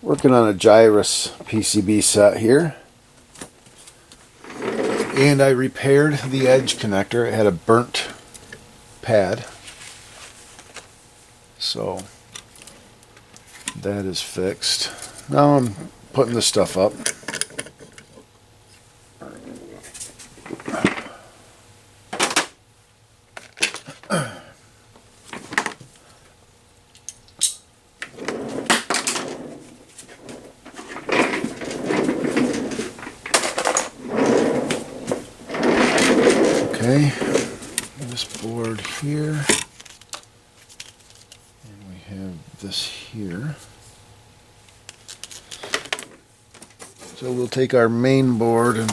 Working on a Gyruss PCB set here, and I repaired the edge connector. It had a burnt pad, so that is fixed. Now I'm putting this stuff up. Okay, this board here, and we have this here. So we'll take our main board and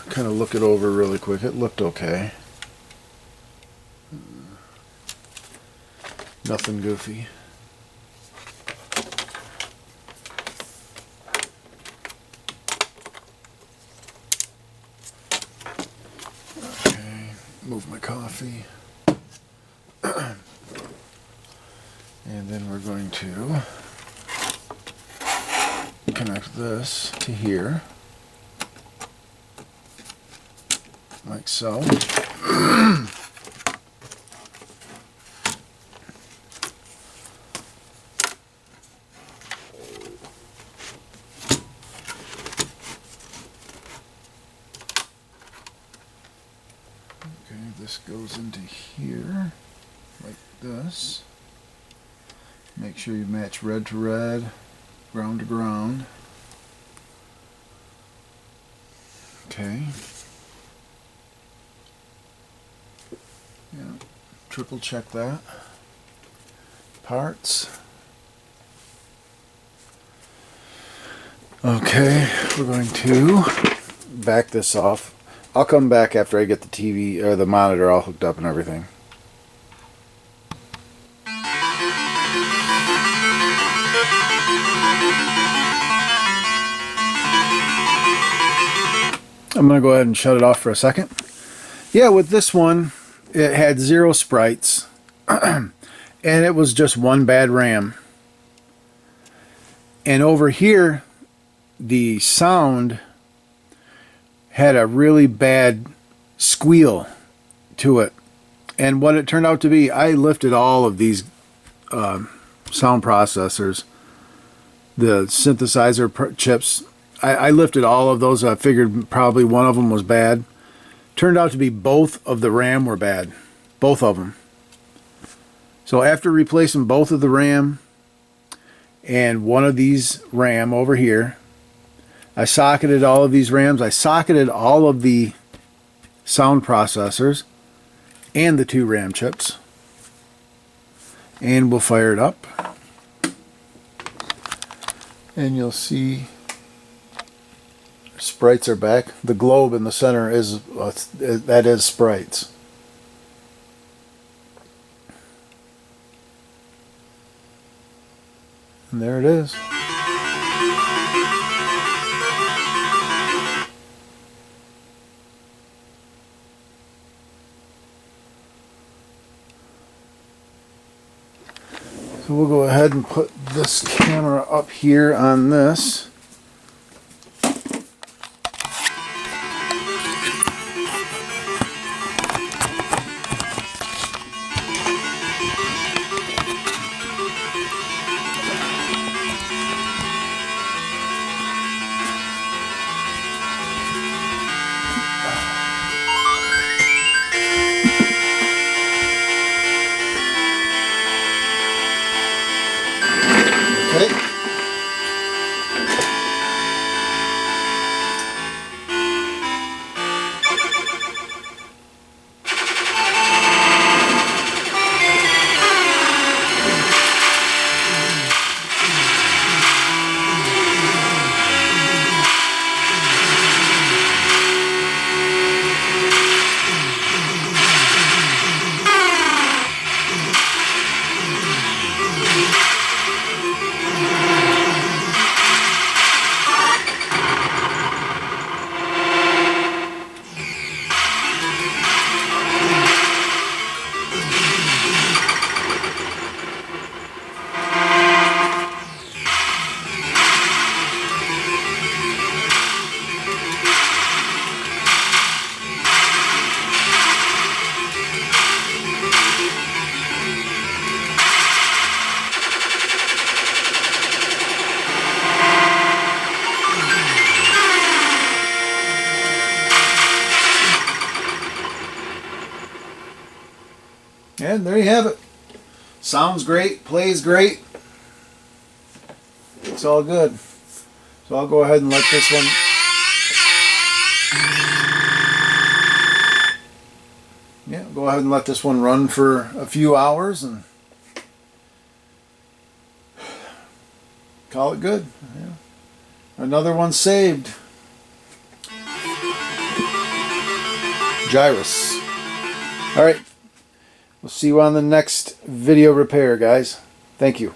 kind of look it over really quick. It looked okay. Nothing goofy. Move my coffee. And then we're going to connect this to here, like so. This goes into here, like this. Make sure you match red to red, ground to ground. Okay. Yeah, triple check that. Parts. Okay, we're going to back this off. I'll come back after I get the TV or the monitor all hooked up and everything. I'm going to go ahead and shut it off for a second. Yeah, with this one, it had 0 sprites, and it was just one bad RAM. And over here, the sound had a really bad squeal to it. And what it turned out to be, I lifted all of these sound processors, the synthesizer chips. I lifted all of those. I figured probably one of them was bad. Turned out to be both of the RAM were bad. Both of them. So after replacing both of the RAM and one of these RAM over here, I socketed all of these RAMs. I socketed all of the sound processors and the 2 RAM chips. And we'll fire it up. And you'll see sprites are back. The globe in the center is that is sprites. And there it is. So we'll go ahead and put this camera up here on this. Okay. And there you have it. Sounds great, plays great. It's all good. So I'll go ahead and let this one. Yeah, go ahead and let this one run for a few hours and call it good. Yeah. Another one saved. Gyruss. All right. We'll see you on the next video repair, guys. Thank you.